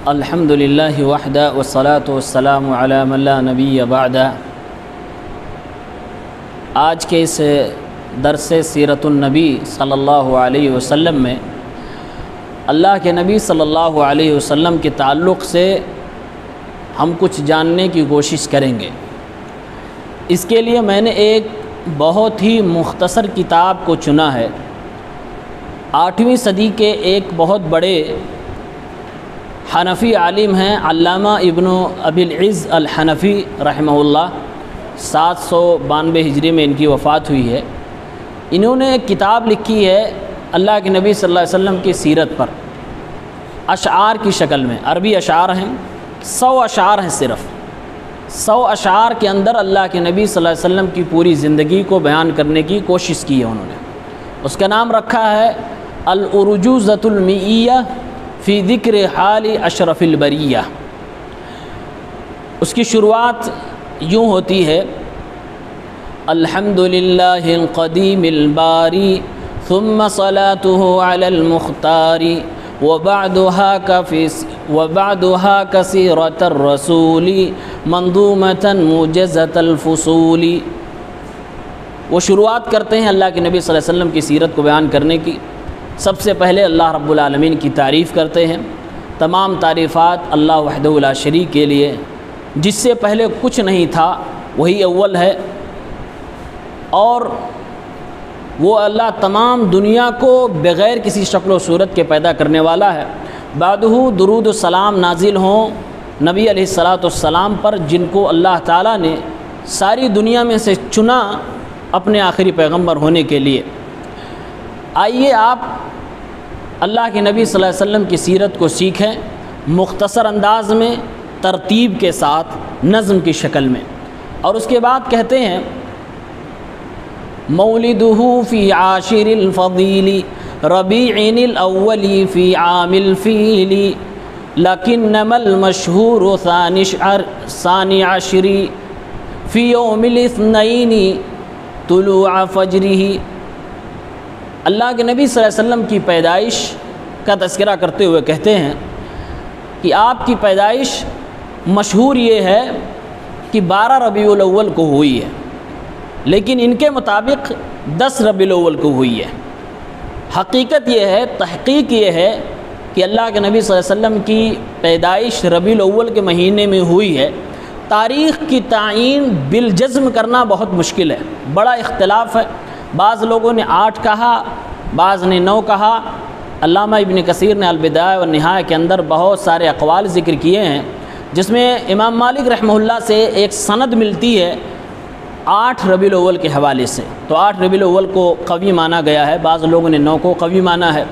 الحمدللہ وحدہ والصلاة والسلام علی من لا نبی بعدہ۔ آج کے اس درس سیرت النبی صلی اللہ علیہ وسلم میں اللہ کے نبی صلی اللہ علیہ وسلم کے تعلق سے ہم کچھ جاننے کی کوشش کریں گے۔ اس کے لیے میں نے ایک بہت ہی مختصر کتاب کو چنا ہے۔ 8ویں صدی کے ایک بہت بڑے حنفی عالم ہیں علامہ ابن ابی العز الحنفی رحمہ اللہ، 792 ہجری میں ان کی وفات ہوئی ہے۔ انہوں نے ایک کتاب لکھی ہے اللہ کے نبی صلی اللہ علیہ وسلم کی سیرت پر، اشعار کی شکل میں۔ عربی اشعار ہیں، 100 اشعار ہیں، صرف 100 اشعار کے اندر اللہ کے نبی صلی اللہ علیہ وسلم کی پوری زندگی کو بیان کرنے کی کوشش کی ہے انہوں نے۔ اس کا نام رکھا ہے الارجوزۃ المئیہ فی ذکر حال اشرف البریہ۔ اس کی شروعات یوں ہوتی ہے: الحمدللہ القدیم الباری ثم صلاته علی المختار وبعدها کثیرۃ الرسول منظومۃ موجزۃ الفصول۔ وہ شروعات کرتے ہیں اللہ کے نبی صلی اللہ علیہ وسلم کی سیرت کو بیان کرنے کی۔ سب سے پہلے اللہ رب العالمین کی تعریف کرتے ہیں۔ تمام تعریفات اللہ وحدہ لا شریک کے لیے، جس سے پہلے کچھ نہیں تھا، وہی اول ہے، اور وہ اللہ تمام دنیا کو بغیر کسی شکل و صورت کے پیدا کرنے والا ہے۔ بعدہ درود و سلام نازل ہوں نبی علیہ الصلاۃ والسلام پر، جن کو اللہ تعالیٰ نے ساری دنیا میں سے چنا اپنے آخری پیغمبر ہونے کے لیے۔ آئیے آپ اللہ کے نبی صلی اللہ علیہ وسلم کی سیرت کو سیکھیں، مختصر انداز میں، ترتیب کے ساتھ، نظم کی شکل میں۔ اور اس کے بعد کہتے ہیں: مولدہ فی عاشر الفضیل ربیع الاول فی عام الفیل لکنما المشہور ثانی عشری فی یوم الاثنین طلوع فجرہ۔ اللہ کے نبی صلی اللہ علیہ وسلم کی پیدائش کا تذکرہ کرتے ہوئے کہتے ہیں کہ آپ کی پیدائش مشہور یہ ہے کہ 12 ربیع الاول کو ہوئی ہے، لیکن ان کے مطابق 10 ربیع الاول کو ہوئی ہے۔ حقیقت یہ ہے، تحقیق یہ ہے کہ اللہ کے نبی صلی اللہ علیہ وسلم کی پیدائش ربیع الاول کے مہینے میں ہوئی ہے۔ تاریخ کی تعیین بالجزم کرنا بہت مشکل ہے، بڑا اختلاف ہے۔ بعض لوگوں نے 8 کہا، بعض نے 9 کہا۔ علامہ ابن کثیر نے البدایہ والنہایہ کے اندر بہت سارے اقوال ذکر کیے ہیں، جس میں امام مالک رحمہ اللہ سے ایک سند ملتی ہے 8 ربیع الاول کے حوالے سے، تو 8 ربیع الاول کو قوی مانا گیا ہے، بعض لوگوں نے 9 کو قوی مانا ہے،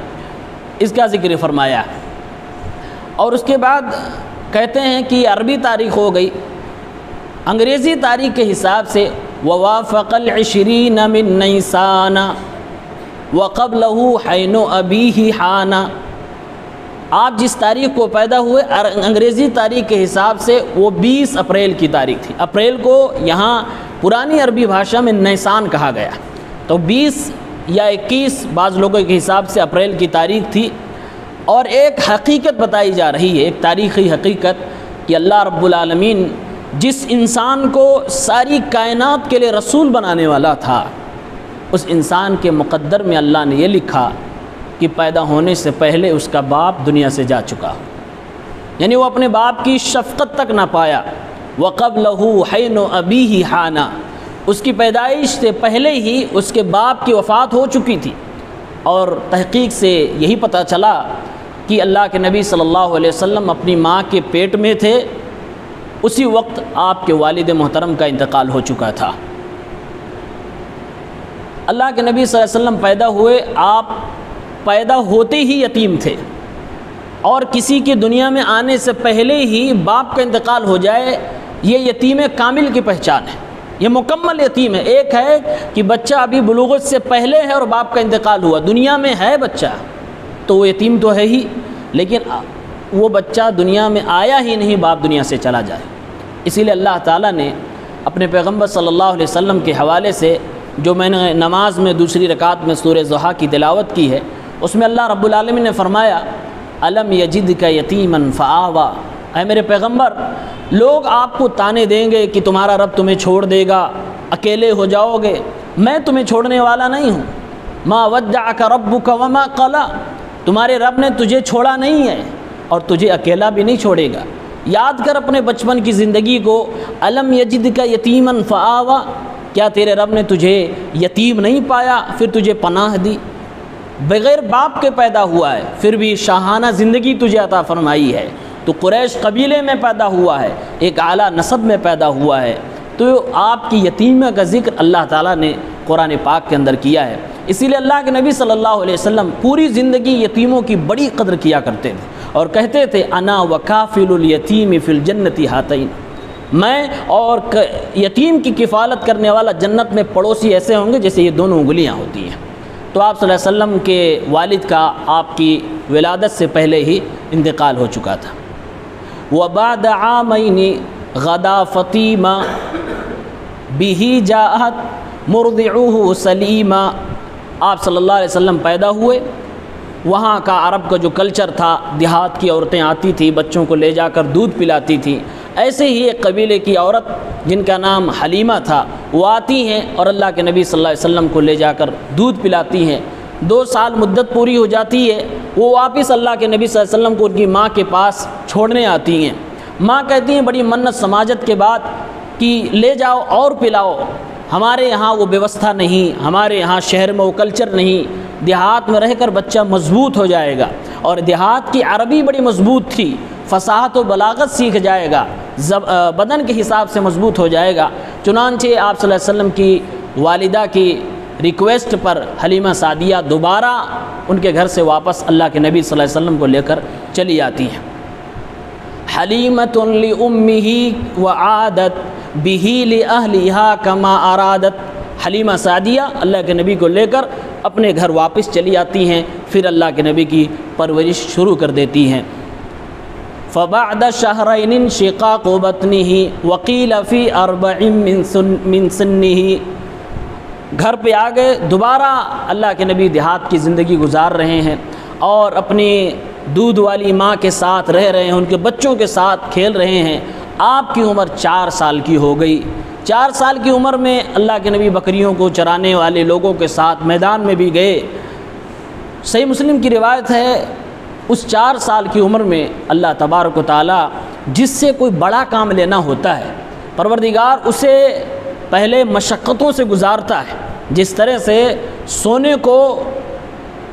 اس کا ذکر فرمایا ہے۔ اور اس کے بعد کہتے ہیں کہ عربی تاریخ ہو گئی۔ انگریزی تاریخ کے حساب سے ووافق العشرین من نیسان وقبلہ حین ابیہ حانا۔ آپ جس تاریخ کو پیدا ہوئے انگریزی تاریخ کے حساب سے وہ 20 اپریل کی تاریخ تھی۔ اپریل کو یہاں پرانی عربی بھاشا میں نیسان کہا گیا، تو 20 یا 21 بعض لوگوں کے حساب سے اپریل کی تاریخ تھی۔ اور ایک حقیقت بتائی جا رہی ہے، ایک تاریخی حقیقت، کہ اللہ رب العالمین جس انسان کو ساری کائنات کے لیے رسول بنانے والا تھا، اس انسان کے مقدر میں اللہ نے یہ لکھا کہ پیدا ہونے سے پہلے اس کا باپ دنیا سے جا چکا ہو، یعنی وہ اپنے باپ کی شفقت تک نہ پایا۔ وَقَبْلَهُ حَيْنُ أَبِيهِ حَانَ، اس کی پیدائش سے پہلے ہی اس کے باپ کی وفات ہو چکی تھی۔ اور تحقیق سے یہی پتہ چلا کہ اللہ کے نبی صلی اللہ علیہ وسلم اپنی ماں کے پیٹ میں تھے، اسی وقت آپ کے والد محترم کا انتقال ہو چکا تھا۔ اللہ کے نبی صلی اللہ علیہ وسلم پیدا ہوئے، آپ پیدا ہوتے ہی یتیم تھے، اور کسی کی دنیا میں آنے سے پہلے ہی باپ کا انتقال ہو جائے، یہ یتیم کامل کی پہچان ہے، یہ مکمل یتیم ہے۔ ایک ہے کہ بچہ ابھی بلوغت سے پہلے ہے اور باپ کا انتقال ہوا، دنیا میں ہے بچہ، تو وہ یتیم تو ہے ہی، لیکن وہ بچہ دنیا میں آیا ہی نہیں، باپ دنیا سے چلا جائے۔ اسی لیے اللہ تعالیٰ نے اپنے پیغمبر صلی اللہ علیہ وسلم کے حوالے سے، جو میں نے نماز میں دوسری رکعت میں سورہ ضحیٰ کی تلاوت کی ہے، اس میں اللہ رب العالمین نے فرمایا الم یجدک یتیما فآویٰ، اے میرے پیغمبر لوگ آپ کو تانے دیں گے کہ تمہارا رب تمہیں چھوڑ دے گا، اکیلے ہو جاؤ گے، میں تمہیں چھوڑنے والا نہیں ہوں۔ ما ودعک ربک وما قلی، تمہارے رب نے تجھے چھوڑا نہیں ہے اور تجھے اکیلا بھی نہیں چھوڑے گا۔ یاد کر اپنے بچپن کی زندگی کو، الم یجدک یتیما فآویٰ، کیا تیرے رب نے تجھے یتیم نہیں پایا پھر تجھے پناہ دی؟ بغیر باپ کے پیدا ہوا ہے پھر بھی شاہانہ زندگی تجھے عطا فرمائی ہے، تو قریش قبیلے میں پیدا ہوا ہے، ایک اعلیٰ نسب میں پیدا ہوا ہے، تو آپ کی یتیمہ کا ذکر اللہ تعالیٰ نے قرآن پاک کے اندر کیا ہے۔ اسی لیے اللہ کے نبی صلی اللہ علیہ وسلم پوری زندگی یتیموں کی بڑی قدر کیا کرتے تھے اور کہتے تھے انا وکافل الیتیم فی الجنت ہاتین، میں اور یتیم کی کفالت کرنے والا جنت میں پڑوسی ایسے ہوں گے جیسے یہ دونوں انگلیاں ہوتی ہیں۔ تو آپ صلی اللہ علیہ وسلم کے والد کا آپ کی ولادت سے پہلے ہی انتقال ہو چکا تھا۔ وبعد عامین غدا فطیمہ بہ جاءت مرضعہ سلیمہ، آپ صلی اللہ علیہ وسلم پیدا ہوئے، وہاں کا عرب کا جو کلچر تھا، دیہات کی عورتیں آتی تھیں بچوں کو لے جا کر دودھ پلاتی تھیں، ایسے ہی ایک قبیلے کی عورت جن کا نام حلیمہ تھا وہ آتی ہیں اور اللہ کے نبی صلی اللہ علیہ وسلم کو لے جا کر دودھ پلاتی ہیں۔ 2 سال مدت پوری ہو جاتی ہے، وہ واپس اللہ کے نبی صلی اللہ علیہ وسلم کو ان کی ماں کے پاس چھوڑنے آتی ہیں۔ ماں کہتی ہیں بڑی منت سماجت کے بعد کہ لے جاؤ اور پلاؤ، ہمارے یہاں وہ بیوستھا نہیں، ہمارے یہاں شہر میں وہ کلچر نہیں، دیہات میں رہ کر بچہ مضبوط ہو جائے گا، اور دیہات کی عربی بڑی مضبوط تھی، فصاحت و بلاغت سیکھ جائے گا، بدن کے حساب سے مضبوط ہو جائے گا۔ چنانچہ آپ صلی اللہ علیہ وسلم کی والدہ کی ریکویسٹ پر حلیمہ سعدیہ دوبارہ ان کے گھر سے واپس اللہ کے نبی صلی اللہ علیہ وسلم کو لے کر چلی آتی ہیں۔ حلیمۃ لأمہ وعادت بہ لأہلہا کما ارادت، حلیمہ سعدیہ اللہ کے نبی کو لے کر اپنے گھر واپس چلی آتی ہیں، پھر اللہ کے نبی کی پرورش شروع کر دیتی ہیں۔ فبعد شہرین انشقاق بطنہ وقیل فی 4 من سنہ، گھر پہ آ گئے، دوبارہ اللہ کے نبی دیہات کی زندگی گزار رہے ہیں اور اپنی دودھ والی ماں کے ساتھ رہ رہے ہیں، ان کے بچوں کے ساتھ کھیل رہے ہیں۔ آپ کی عمر 4 سال کی ہو گئی۔ 4 سال کی عمر میں اللہ کے نبی بکریوں کو چرانے والے لوگوں کے ساتھ میدان میں بھی گئے۔ صحیح مسلم کی روایت ہے اس 4 سال کی عمر میں اللہ تبارک و تعالیٰ جس سے کوئی بڑا کام لینا ہوتا ہے پروردگار اسے پہلے مشقتوں سے گزارتا ہے، جس طرح سے سونے کو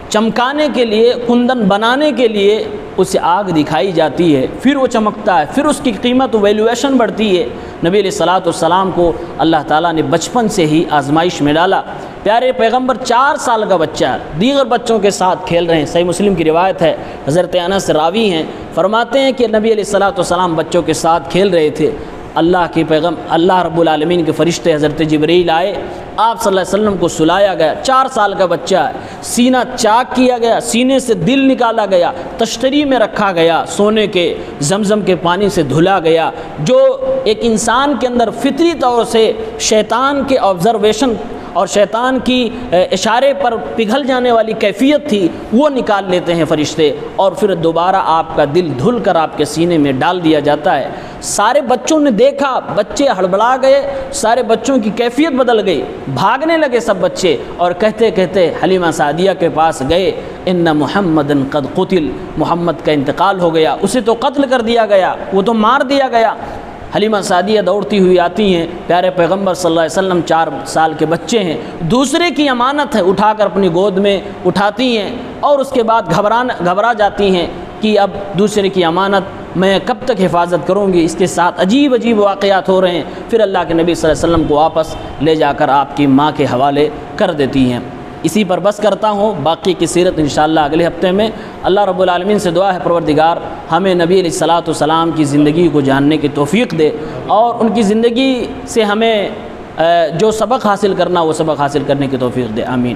چمکانے کے لیے، کندن بنانے کے لیے اسے آگ دکھائی جاتی ہے، پھر وہ چمکتا ہے، پھر اس کی قیمت ویلیویشن بڑھتی ہے۔ نبی علیہ الصلوۃ والسلام کو اللہ تعالیٰ نے بچپن سے ہی آزمائش میں ڈالا۔ پیارے پیغمبر 4 سال کا بچہ دیگر بچوں کے ساتھ کھیل رہے ہیں۔ صحیح مسلم کی روایت ہے، حضرت انس راوی ہیں، فرماتے ہیں کہ نبی علیہ الصلوۃ والسلام بچوں کے ساتھ کھیل رہے تھے، اللہ رب العالمین کے فرشتے حضرت جبرائیل آئے، آپ صلی اللہ علیہ وسلم کو سلایا گیا۔ 4 سال کا بچہ ہے، سینہ چاک کیا گیا، سینے سے دل نکالا گیا، تشتری میں رکھا گیا، سونے کے زمزم کے پانی سے دھلا گیا۔ جو ایک انسان کے اندر فطری طور سے شیطان کے آبزرویشن اور شیطان کی اشارے پر پگھل جانے والی کیفیت تھی، وہ نکال لیتے ہیں فرشتے، اور پھر دوبارہ آپ کا دل دھل کر آپ کے سینے میں ڈال دیا جاتا ہے۔ سارے بچوں نے دیکھا، بچے ہڑبڑا گئے، سارے بچوں کی کیفیت بدل گئی، بھاگنے لگے سب بچے، اور کہتے کہتے حلیمہ سعدیہ کے پاس گئے، ان محمد قد قتل، محمد کا انتقال ہو گیا، اسے تو قتل کر دیا گیا، وہ تو مار دیا گیا۔ حلیمہ سعدیہ دوڑتی ہوئی آتی ہیں، پیارے پیغمبر صلی اللہ علیہ وسلم 4 سال کے بچے ہیں، دوسرے کی امانت ہے، اٹھا کر اپنی گود میں اٹھاتی ہیں، اور اس کے بعد گھبرا جاتی ہیں کہ اب دوسرے کی امانت میں کب تک حفاظت کروں گی۔ اس کے ساتھ عجیب عجیب واقعات ہو رہے ہیں، پھر اللہ کے نبی صلی اللہ علیہ وسلم کو واپس لے جا کر آپ کی ماں کے حوالے کر دیتی ہیں۔ اسی پر بس کرتا ہوں، باقی کی سیرت انشاءاللہ اگلے ہفتے میں۔ اللہ رب العالمین سے دعا ہے پروردگار ہمیں نبی علیہ الصلوۃ والسلام کی زندگی کو جاننے کی توفیق دے، اور ان کی زندگی سے ہمیں جو سبق حاصل کرنا وہ سبق حاصل کرنے کی توفیق دے، آمین۔